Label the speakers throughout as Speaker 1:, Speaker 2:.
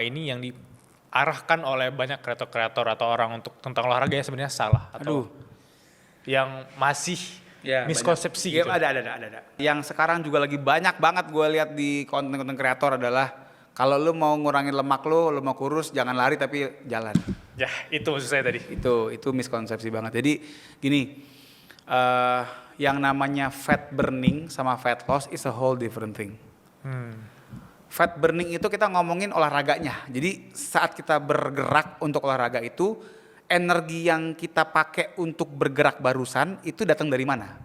Speaker 1: ini yang diarahkan oleh banyak kreator-kreator atau orang untuk tentang olahraga yang sebenarnya salah atau yang masih miskonsepsi
Speaker 2: gitu.
Speaker 1: gitu.
Speaker 2: Ada. Yang sekarang juga lagi banyak banget gue lihat di konten-konten kreator adalah kalau lu mau ngurangin lemak lu mau kurus jangan lari tapi jalan.
Speaker 1: Ya, itu maksud saya tadi.
Speaker 2: Itu miskonsepsi banget. Jadi gini, yang namanya fat burning sama fat loss is a whole different thing. Fat burning itu kita ngomongin olahraganya. Jadi saat kita bergerak untuk olahraga itu, energi yang kita pakai untuk bergerak barusan itu datang dari mana?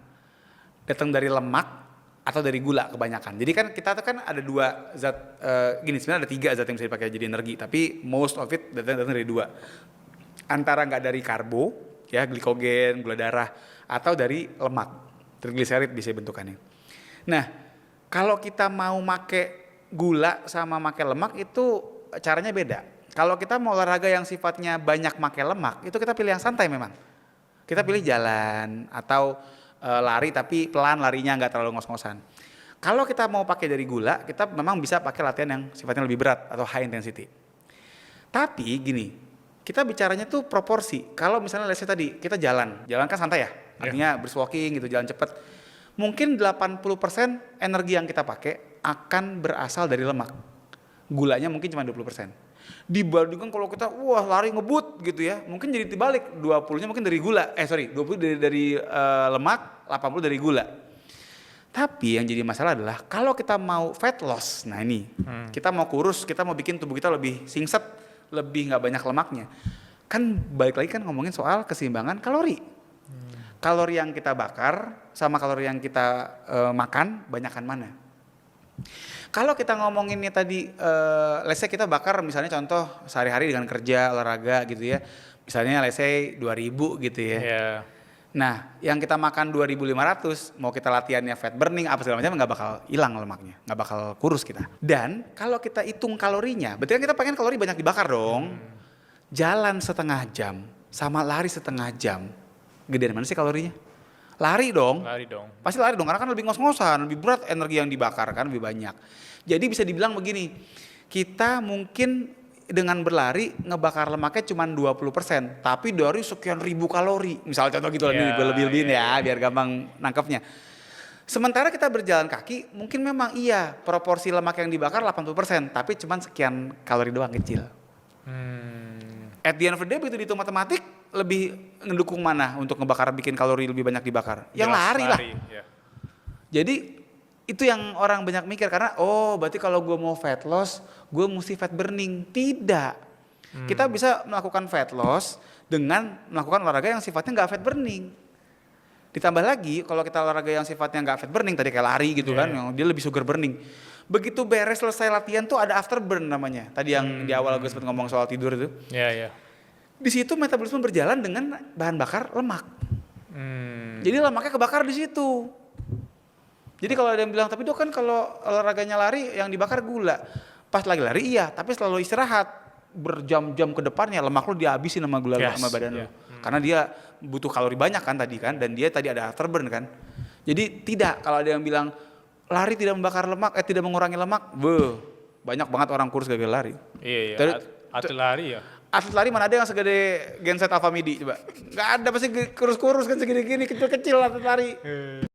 Speaker 2: Datang dari lemak atau dari gula kebanyakan. Jadi kan kita tuh kan ada dua zat, sebenarnya ada 3 zat yang bisa dipakai jadi energi, tapi most of it datang dari 2. Antara nggak dari karbo, ya glikogen, gula darah, atau dari lemak, trigliserid bisa bentukannya. Nah, kalau kita mau pakai gula sama pakai lemak itu caranya beda. Kalau kita mau olahraga yang sifatnya banyak pakai lemak, itu kita pilih yang santai memang. Kita pilih jalan atau lari tapi pelan larinya nggak terlalu ngos-ngosan. Kalau kita mau pakai dari gula, kita memang bisa pakai latihan yang sifatnya lebih berat atau high intensity. Tapi gini, kita bicaranya tuh proporsi. Kalau misalnya let's say tadi kita jalan kan santai ya, artinya brisk walking gitu, jalan cepet. Mungkin 80% energi yang kita pakai akan berasal dari lemak. Gulanya mungkin cuma 20%. Dibandingkan kalau kita lari ngebut gitu ya, mungkin jadi dibalik, 20-nya mungkin dari gula. 20 dari lemak, 80 dari gula. Tapi yang jadi masalah adalah kalau kita mau fat loss, nah ini, kita mau kurus, kita mau bikin tubuh kita lebih singset, lebih nggak banyak lemaknya. Kan balik lagi kan ngomongin soal keseimbangan kalori. Kalori yang kita bakar sama kalori yang kita makan banyakan mana? Kalau kita ngomonginnya tadi, let's say kita bakar misalnya contoh sehari-hari dengan kerja, olahraga gitu ya. Misalnya let's say 2000 gitu ya. Nah, yang kita makan 2500, mau kita latihannya fat burning apa segala macam nggak bakal hilang lemaknya, nggak bakal kurus kita. Dan kalau kita hitung kalorinya, berarti kan kita pengen kalori banyak dibakar dong. Jalan setengah jam sama lari setengah jam, gedean mana sih kalorinya? Lari dong. Pasti lari dong, karena kan lebih ngos-ngosan, lebih berat energi yang dibakar kan lebih banyak. Jadi bisa dibilang begini, kita mungkin dengan berlari ngebakar lemaknya cuma 20%, tapi dari sekian ribu kalori. Misalnya contoh gitu lebih-lebihin ya, biar gampang nangkepnya. Sementara kita berjalan kaki, mungkin memang iya proporsi lemak yang dibakar 80%, tapi cuma sekian kalori doang kecil. At the end of the day begitu dihitung matematik, lebih ngedukung mana untuk ngebakar bikin kalori lebih banyak dibakar? Yang lari lah. Jadi itu yang orang banyak mikir karena berarti kalau gue mau fat loss, gue mesti fat burning. Tidak. Kita bisa melakukan fat loss dengan melakukan olahraga yang sifatnya nggak fat burning. Ditambah lagi kalau kita olahraga yang sifatnya nggak fat burning tadi kayak lari gitu kan, yang dia lebih sugar burning. Begitu beres selesai latihan tuh ada afterburn namanya. Tadi yang di awal gue sempat ngomong soal tidur itu. Di situ metabolisme berjalan dengan bahan bakar lemak. Jadi lemaknya kebakar di situ. Jadi kalau ada yang bilang, tapi dok kan kalau olahraganya lari yang dibakar gula. Pas lagi lari iya, tapi selalu istirahat. Berjam-jam ke depannya lemak lu dihabisin sama gula sama badan lu. Karena dia butuh kalori banyak kan tadi kan, dan dia tadi ada afterburn kan. Jadi tidak, kalau ada yang bilang lari tidak membakar lemak, tidak mengurangi lemak, banyak banget orang kurus gara-gara lari.
Speaker 1: Atlet lari ya.
Speaker 2: Atlet lari mana ada yang segede genset Alfa Midi coba? Gak ada, pasti kurus-kurus kan segini-gini, kecil-kecil atlet lari.